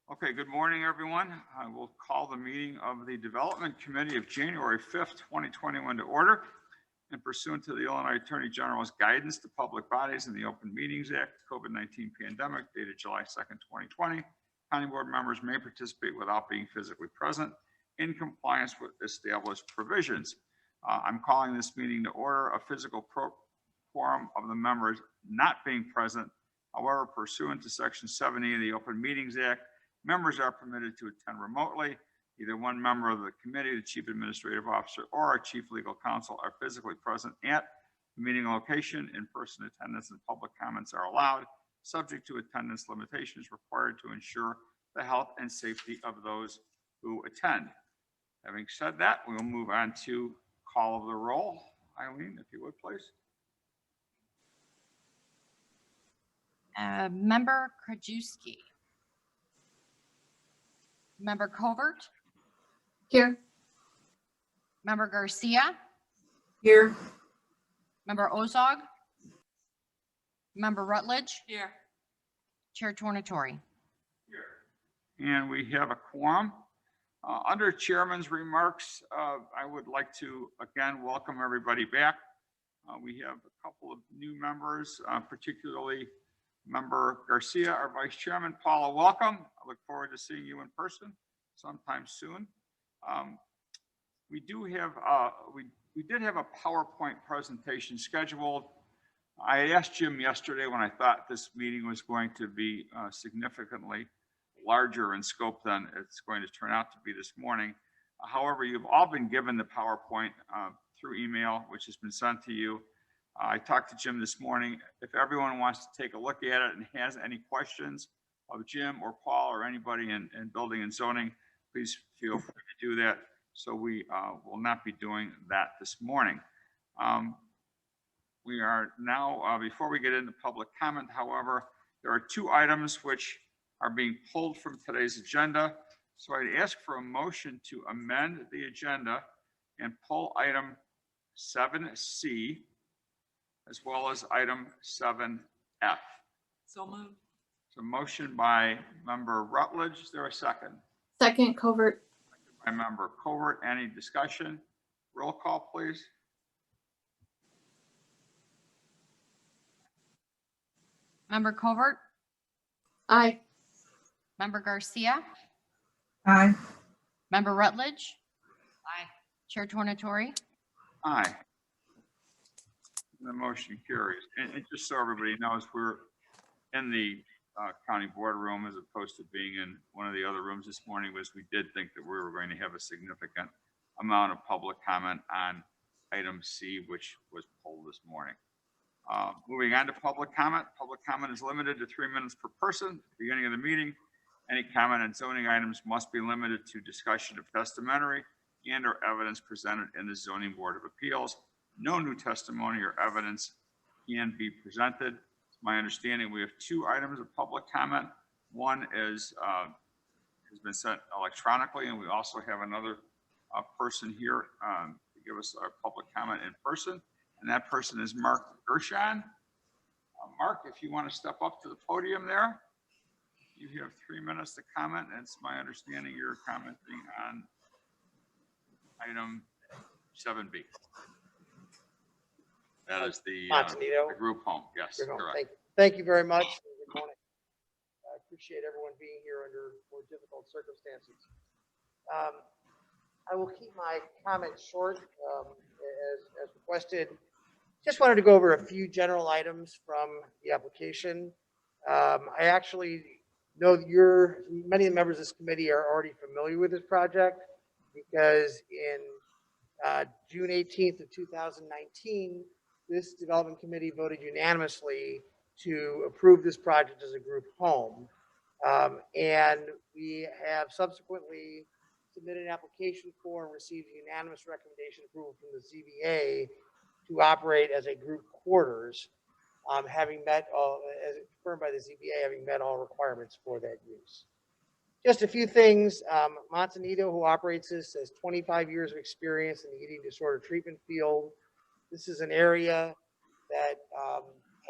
Okay, good morning, everyone. I will call the meeting of the Development Committee of January 5th, 2021 to order. And pursuant to the Illinois Attorney General's guidance to public bodies and the Open Meetings Act, COVID-19 pandemic dated July 2nd, 2020, county board members may participate without being physically present in compliance with established provisions. I'm calling this meeting to order. A physical quorum of the members not being present. However, pursuant to Section 70 of the Open Meetings Act, members are permitted to attend remotely. Either one member of the committee, the chief administrative officer, or our chief legal counsel are physically present at the meeting location. In-person attendance and public comments are allowed, subject to attendance limitations required to ensure the health and safety of those who attend. Having said that, we will move on to call of the roll. Eileen, if you would, please. Member Krajewski. Member Covert. Here. Member Garcia. Here. Member Ozog. Member Rutledge. Here. Chair Tornatori. Here. And we have a quorum. Under chairman's remarks, I would like to again welcome everybody back. We have a couple of new members, particularly Member Garcia, our vice chairman. Paula, welcome. I look forward to seeing you in person sometime soon. We did have a PowerPoint presentation scheduled. I asked Jim yesterday when I thought this meeting was going to be significantly larger in scope than it's going to turn out to be this morning. However, you've all been given the PowerPoint through email, which has been sent to you. I talked to Jim this morning. If everyone wants to take a look at it and has any questions of Jim or Paul or anybody in building and zoning, please feel free to do that. So we will not be doing that this morning. We are now, before we get into public comment, however, there are two items which are being pulled from today's agenda. So I'd ask for a motion to amend the agenda and pull item 7C as well as item 7F. So moved. So motion by member Rutledge. Is there a second? Second, Covert. By member Covert. Any discussion? Roll call, please. Member Covert. Aye. Member Garcia. Aye. Member Rutledge. Aye. Chair Tornatori. Aye. The motion carries. And just so everybody knows, we're in the county board room as opposed to being in one of the other rooms this morning, was we did think that we were going to have a significant amount of public comment on item C, which was pulled this morning. Moving on to public comment. Public comment is limited to 3 minutes per person at the beginning of the meeting. Any comment on zoning items must be limited to discussion of testamentary and or evidence presented in the Zoning Board of Appeals. No new testimony or evidence can be presented. It's my understanding we have two items of public comment. One is has been sent electronically, and we also have another person here to give us our public comment in person, and that person is Mark Gershon. Mark, if you want to step up to the podium there, you have 3 minutes to comment, and it's my understanding you're commenting on item 7B. That is the group home. Yes, correct. Thank you very much. Good morning. I appreciate everyone being here under more difficult circumstances. I will keep my comments short as requested. Just wanted to go over a few general items from the application. I actually know that many of the members of this committee are already familiar with this project because in June 18th of 2019, this development committee voted unanimously to approve this project as a group home. And we have subsequently submitted an application for and received unanimous recommendation approval from the ZBA to operate as a group quarters, having met all, as confirmed by the ZBA, having met all requirements for that use. Just a few things. Montanito, who operates this, has 25 years of experience in the eating disorder treatment field. This is an area that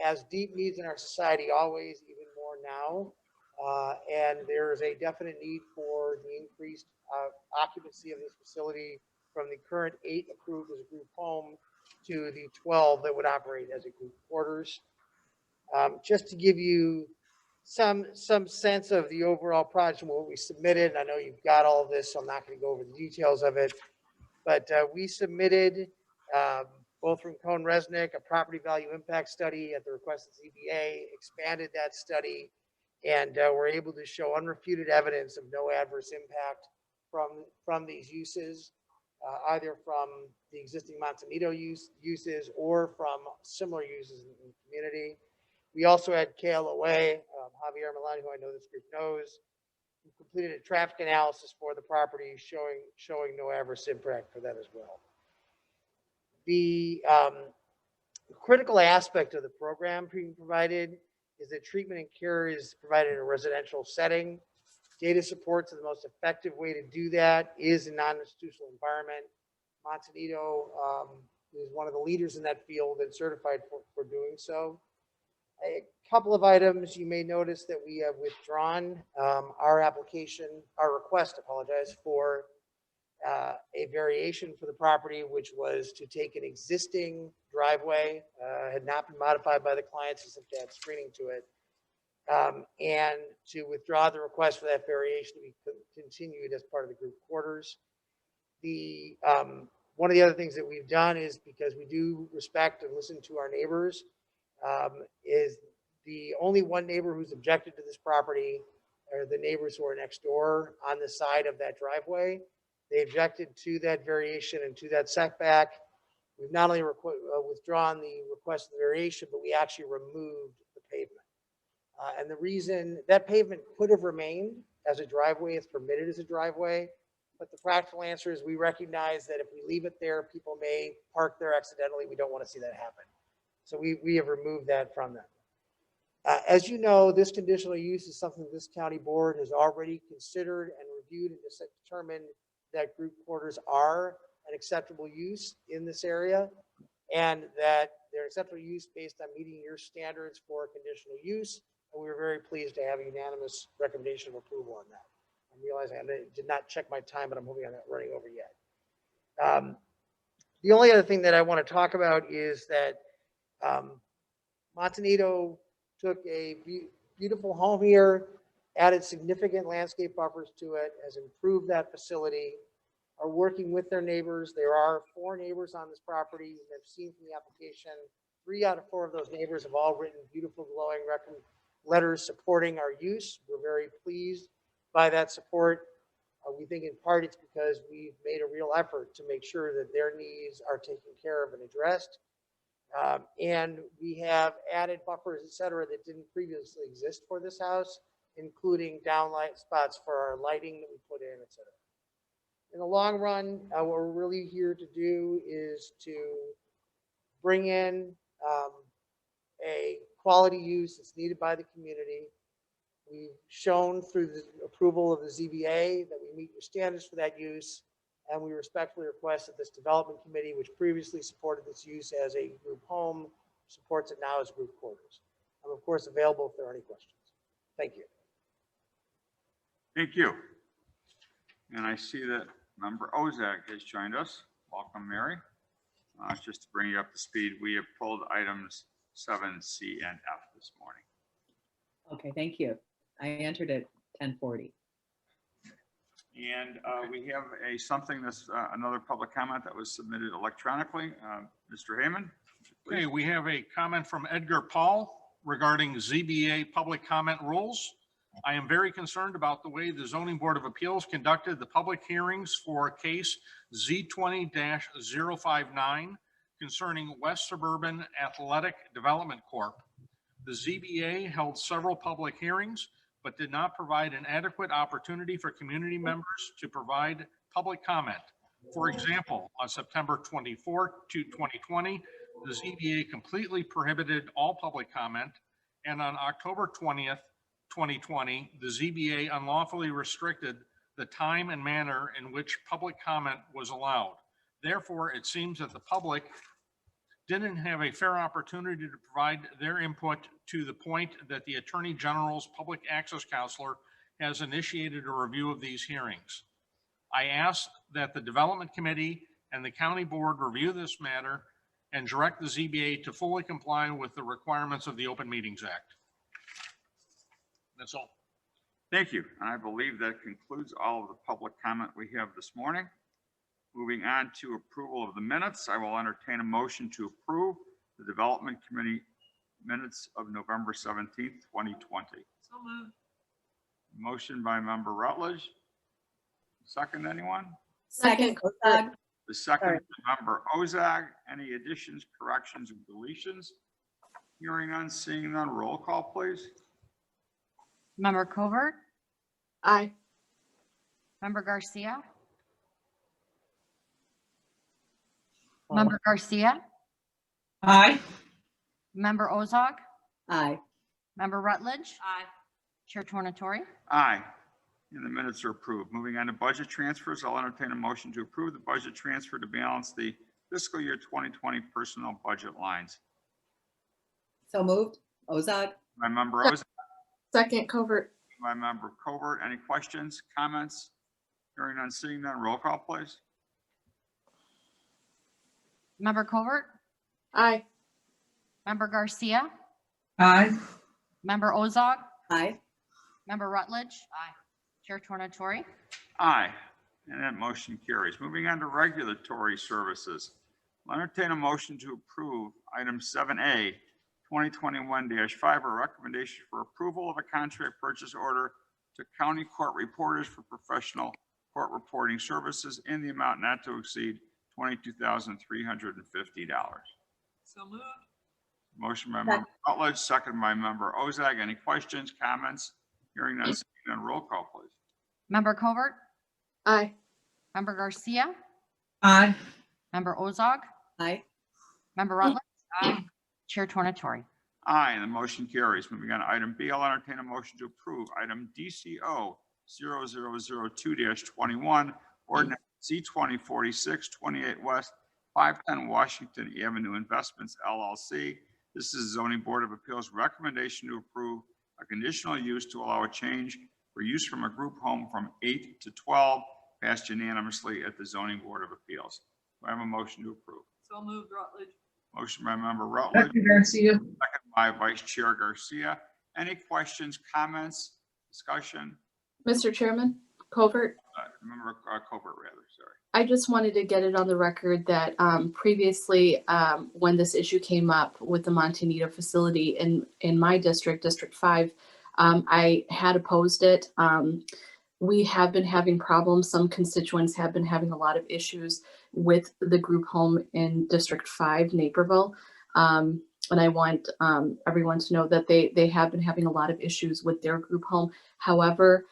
has deep needs in our society, always, even more now. And there is a definite need for the increased occupancy of this facility from the current 8 approved as a group home to the 12 that would operate as a group quarters. Just to give you some sense of the overall project and what we submitted, and I know you've got all of this, so I'm not going to go over the details of it, but we submitted both from Cohn Resnick, a property value impact study at the request of ZBA, expanded that study, and we're able to show unrefuted evidence of no adverse impact from these uses, either from the existing Montanito uses or from similar uses in the community. We also had KLOA, Javier Milani, who I know this group knows, who completed a traffic analysis for the property showing no adverse impact for that as well. The critical aspect of the program being provided is that treatment and care is provided in a residential setting. Data supports that the most effective way to do that is a non-institutional environment. Montanito is one of the leaders in that field and certified for doing so. A couple of items you may notice that we have withdrawn our request, for a variation for the property, which was to take an existing driveway, had not been modified by the client since they had screening to it, and to withdraw the request for that variation to be continued as part of the group quarters. One of the other things that we've done is, because we do respect and listen to our neighbors, is the only one neighbor who's objected to this property are the neighbors who are next door on the side of that driveway. They objected to that variation and to that setback. We've not only withdrawn the request of the variation, but we actually removed the pavement. And the reason that pavement could have remained as a driveway, it's permitted as a driveway, but the practical answer is we recognize that if we leave it there, people may park there accidentally. We don't want to see that happen. So we have removed that from them. As you know, this conditional use is something this county board has already considered and reviewed and determined that group quarters are an acceptable use in this area, and that they're acceptable use based on meeting your standards for conditional use. And we were very pleased to have a unanimous recommendation of approval on that. I'm realizing I did not check my time, but I'm hoping I'm not running over yet. The only other thing that I want to talk about is that Montanito took a beautiful home here, added significant landscape buffers to it, has improved that facility, are working with their neighbors. There are 4 neighbors on this property. You have seen from the application, 3 out of 4 of those neighbors have all written beautiful glowing letters supporting our use. We're very pleased by that support. We think in part it's because we've made a real effort to make sure that their needs are taken care of and addressed. And we have added buffers, et cetera, that didn't previously exist for this house, including downlight spots for our lighting that we put in, et cetera. In the long run, what we're really here to do is to bring in a quality use that's needed by the community. We've shown through the approval of the ZBA that we meet your standards for that use, and we respectfully request that this development committee, which previously supported this use as a group home, supports it now as group quarters. I'm of course available if there are any questions. Thank you. Thank you. And I see that Member Ozak has joined us. Welcome, Mary. Just to bring you up to speed, we have pulled items 7, C, and F this morning. Okay, thank you. I entered at 10:40. And we have something that's another public comment that was submitted electronically. Mr. Heyman. Please. Okay, we have a comment from Edgar Paul regarding ZBA public comment rules. I am very concerned about the way the Zoning Board of Appeals conducted the public hearings for case Z20-059 concerning West Suburban Athletic Development Corp. The ZBA held several public hearings, but did not provide an adequate opportunity for community members to provide public comment. For example, on September 24, 2020, the ZBA completely prohibited all public comment, and on October 20th, 2020, the ZBA unlawfully restricted the time and manner in which public comment was allowed. Therefore, it seems that the public didn't have a fair opportunity to provide their input to the point that the Attorney General's Public Access Counselor has initiated a review of these hearings. I ask that the Development Committee and the County Board review this matter and direct the ZBA to fully comply with the requirements of the Open Meetings Act. That's all. Thank you. And I believe that concludes all of the public comment we have this morning. Moving on to approval of the minutes, I will entertain a motion to approve the Development Committee minutes of November 17th, 2020. So moved. Motion by member Rutledge. Second, anyone? Second, Covert. The second by member Ozag. Any additions, corrections, or deletions? Hearing none, seeing none, roll call, please. Member Covert, Aye. Member Garcia, Member Garcia, Aye. Member Ozog, Aye. Member Rutledge, Aye. Chair Tornatori. Aye. And the minutes are approved. Moving on to budget transfers, I'll entertain a motion to approve the budget transfer to balance the fiscal year 2020 personnel budget lines. So moved. Ozog. By member Ozag, Second, Covert. by member Covert. Any questions, comments? Hearing none, seeing none, roll call, please. Member Covert, Aye. Member Garcia, Aye. Member Ozog, Aye. Member Rutledge. Chair Tornatori. Aye, and that motion carries. Moving on to regulatory services. I'll entertain a motion to approve item 7A, 2021-5, a recommendation for approval of a contract purchase order to county court reporters for professional court reporting services in the amount not to exceed $22,350. So moved. Motion by member Rutledge, second by member Ozag. Any questions, comments? Hearing none, seeing none, roll call, please. Member Covert, Aye. Member Garcia, Aye. Member Ozog, Aye. Member Rutledge. Chair Tornatori. Aye, and the motion carries. Moving on to item B, I'll entertain a motion to approve item DCO 0002-21, ordinance C-2046, 28 West, 510 Washington Avenue Investments LLC. This is zoning board of appeals recommendation to approve a conditional use to allow a change for use from a group home from 8 to 12, passed unanimously at the zoning board of appeals. Do I have a motion to approve? So moved, Rutledge. Motion by member Rutledge, Garcia. second by Vice Chair Garcia. Any questions, comments, discussion? Mr. Chairman, Covert, Member Covert, rather, sorry. I just wanted to get it on the record that previously, when this issue came up with the Montanito facility in my district, District 5, I had opposed it. We have been having problems. Some constituents have been having a lot of issues with the group home in District 5, Naperville. And I want everyone to know that they have been having a lot of issues with their group home. However,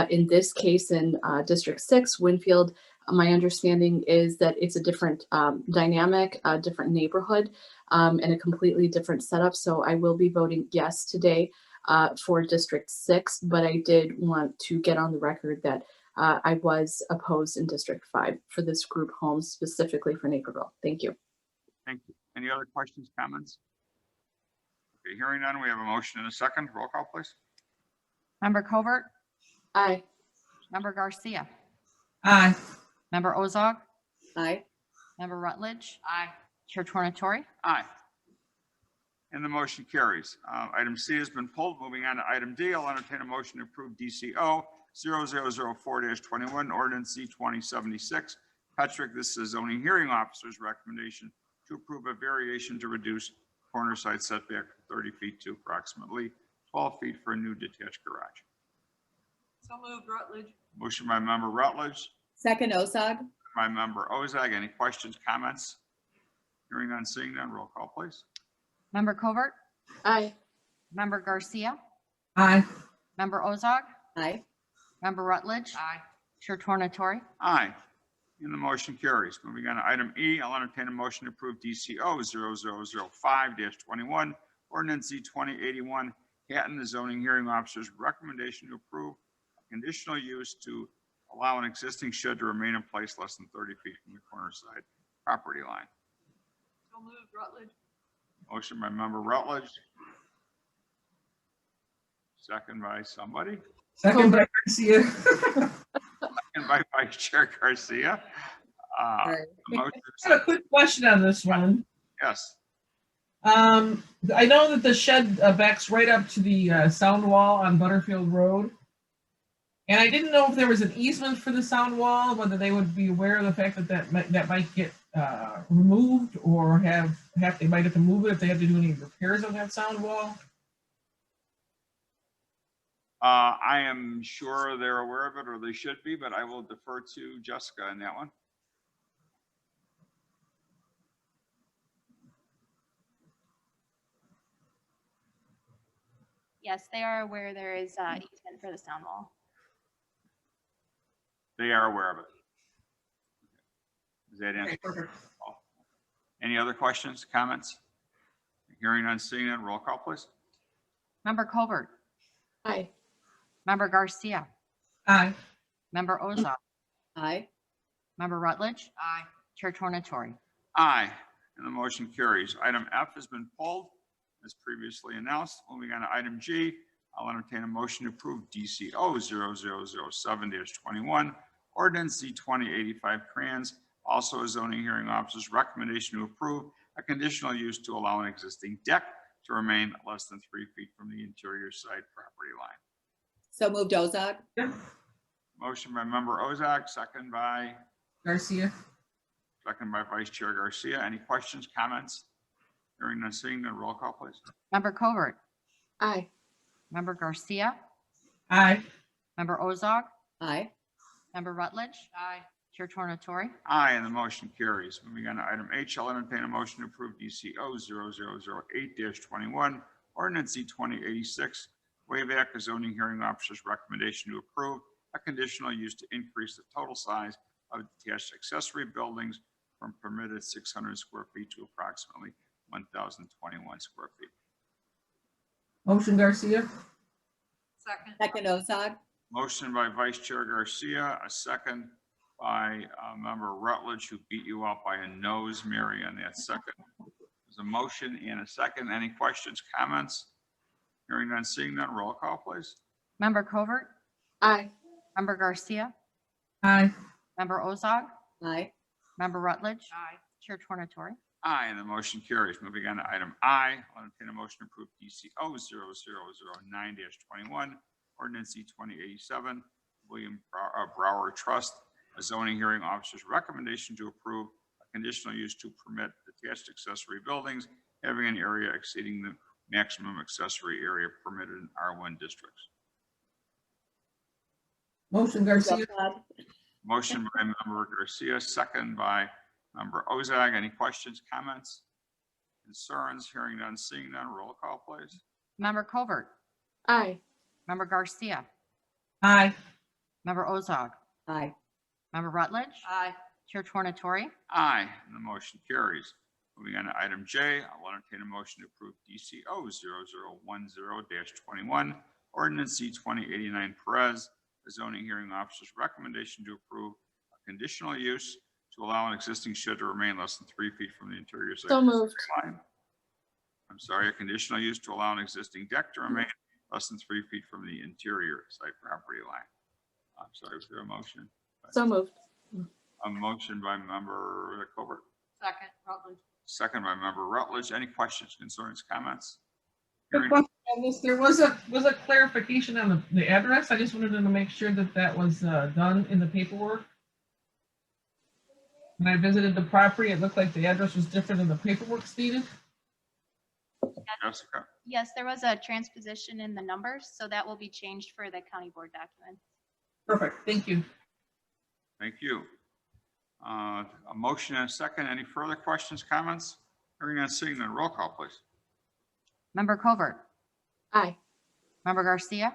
in this case in District 6, Winfield, my understanding is that it's a different dynamic, a different neighborhood, and a completely different setup. So I will be voting yes today for District 6, but I did want to get on the record that I was opposed in District 5 for this group home, specifically for Naperville. Thank you. Thank you. Any other questions, comments? Okay, hearing none, we have a motion and a second. Roll call, please. Member Covert, Aye. Member Garcia, Aye. Member Ozog, Aye. Member Rutledge. Chair Tornatori. Aye. And the motion carries. Item C has been pulled. Moving on to item D, I'll entertain a motion to approve DCO 0004-21, ordinance C-2076. Patrick, this is zoning hearing officer's recommendation to approve a variation to reduce corner side setback from 30 feet to approximately 12 feet for a new detached garage. So moved, Rutledge. Motion by member Rutledge, Second, Ozog. by member Ozag. Any questions, comments? Hearing none, seeing none, roll call, please. Member Covert, Aye. Member Garcia, Aye. Member Ozog, Aye. Member Rutledge. Chair Tornatori. Aye. And the motion carries. Moving on to item E, I'll entertain a motion to approve DCO 0005-21, ordinance Z-2081, Hatton, the zoning hearing officer's recommendation to approve a conditional use to allow an existing shed to remain in place less than 30 feet from the corner side property line. So Motion by member Rutledge. Second by somebody, Second by Garcia. and by Vice Chair Garcia. Sorry. Motion, I have a quick question on this one. yes. I know that the shed backs right up to the sound wall on Butterfield Road. And I didn't know if there was an easement for the sound wall, whether they would be aware of the fact that that might get removed, or they might have to move it if they have to do any repairs on that sound wall. I am sure they're aware of it, or they should be, but I will defer to Jessica on that one. Yes, they are aware there is easement for the sound wall. They are aware of it. Does that answer? Okay, perfect. Any other questions, comments? Hearing none, seeing none, roll call, please. Member Covert, Aye. Member Garcia, Aye. Member Ozark, Aye. Member Rutledge. Aye. Chair Tornatori. Aye, and the motion carries. Item F has been pulled, as previously announced. Moving on to item G, I'll entertain a motion to approve DCO 0007-21, ordinance Z 2085 Crayons, also a zoning hearing officer's recommendation to approve a conditional use to allow an existing deck to remain less than 3 feet from the interior side property line. So moved, Ozog. Motion by member Ozak, second by Garcia. Vice Chair Garcia. Any questions, comments? Hearing none, seeing none, roll call, please. Member Covert, Aye. Member Garcia, Aye. Member Ozark, Aye. Member Rutledge. Aye. Chair Tornatori. Aye, and the motion carries. Moving on to item H, I'll entertain a motion to approve DCO 0008-21, ordinance Z 2086, waive a zoning hearing officer's recommendation to approve a conditional use to increase the total size of detached accessory buildings from permitted 600 square feet to approximately 1,021 square feet. Motion Garcia. Second, Ozog. Motion by Vice Chair Garcia, a second by member Rutledge, who beat you out by a nose, Mary, on that second. There's a motion and a second. Any questions, comments? Hearing none, seeing none, roll call, please. Member Covert, Aye. Member Garcia, Aye. Member Ozark, Aye. Member Rutledge. Aye. Chair Tornatori. Aye, and the motion carries. Moving on to item I, I'll entertain a motion to approve DCO 0009-21, ordinance Z 2087, William Brower Trust, a zoning hearing officer's recommendation to approve a conditional use to permit detached accessory buildings having an area exceeding the maximum accessory area permitted in R1 districts. Motion Garcia. Ozog. Motion by member Garcia, second by member Ozag. Any questions, comments, concerns? Hearing none, seeing none, roll call, please. Member Covert, Aye. Member Garcia, Aye. Member Ozark, Aye. Member Rutledge. Aye. Chair Tornatori. Aye, and the motion carries. Moving on to item J, I'll entertain a motion to approve DCO 0010-21, ordinance Z 2089 Perez, the zoning hearing officer's recommendation to approve a conditional use to allow an existing shed to remain less than 3 feet from the interior side So moved. line. I'm sorry, a conditional use to allow an existing deck to remain less than 3 feet from the interior side property line. I'm sorry, was there a motion? So moved. A motion by member Covert, Second, Rutledge. second by member Rutledge. Any questions, concerns, comments? Quick question on this. There was a clarification on the address. I just wanted to make sure that that was done in the paperwork. When I visited the property, it looked like the address was different than the paperwork stated. Jessica? Yes, there was a transposition in the numbers, so that will be changed for the county board document. Perfect. Thank you. Thank you. A motion and a second. Any further questions, comments? Hearing none, seeing none, roll call, please. Member Covert, Aye. Member Garcia,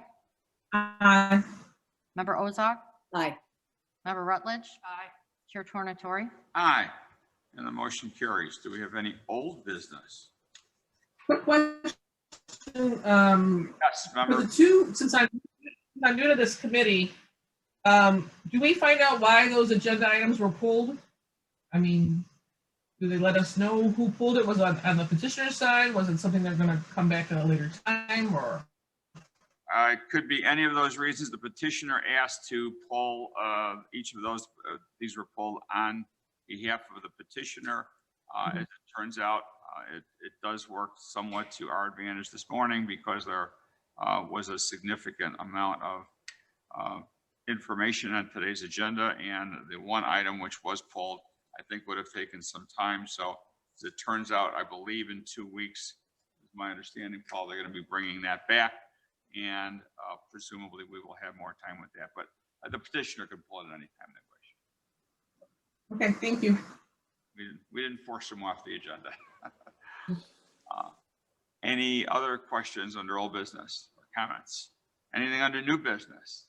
Aye. Member Ozark, Aye. Member Rutledge. Aye. Chair Tornatori. Aye, and the motion carries. Do we have any old business? Quick question. Yes, For member. the two, since I'm new to this committee, do we find out why those agenda items were pulled? I mean, Do they let us know who pulled it? Was it on the petitioner's side? Was it something they're gonna come back at a later time, or? It could be any of those reasons. The petitioner asked to pull each of those. These were pulled on behalf of the petitioner. As it turns out, it does work somewhat to our advantage this morning because there was a significant amount of information on today's agenda, and the one item which was pulled, I think, would have taken some time. So as it turns out, I believe in 2 weeks, is my understanding, Paul, they're going to be bringing that back, and presumably we will have more time with that. But the petitioner can pull it at any time they wish. Okay, thank you. We didn't force them off the agenda. Any other questions under old business or comments? Anything under new business?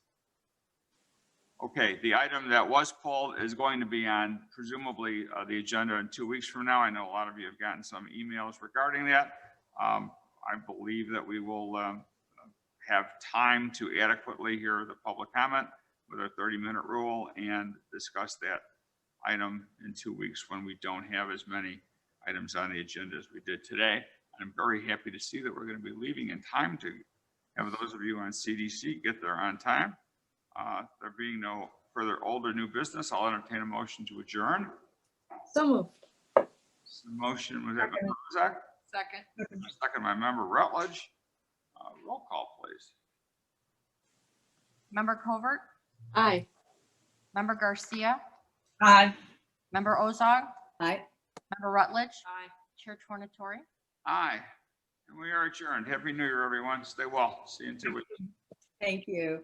Okay, the item that was pulled is going to be on presumably the agenda in 2 weeks from now. I know a lot of you have gotten some emails regarding that. I believe that we will have time to adequately hear the public comment with our 30-minute rule and discuss that item in 2 weeks when we don't have as many items on the agenda as we did today. I'm very happy to see that we're going to be leaving in time to have those of you on CDC get there on time. There being no further old or new business, I'll entertain a motion to adjourn. So moved. So the motion was that Zach? Second. Second by member Rutledge. Roll call, please. Member Covert, Aye. Member Garcia, Aye. Member Ozog, Aye. Member Rutledge. Aye. Chair Tornatori. Aye. And we are adjourned. Happy New Year, everyone. Stay well. See you in 2 weeks. Thank you.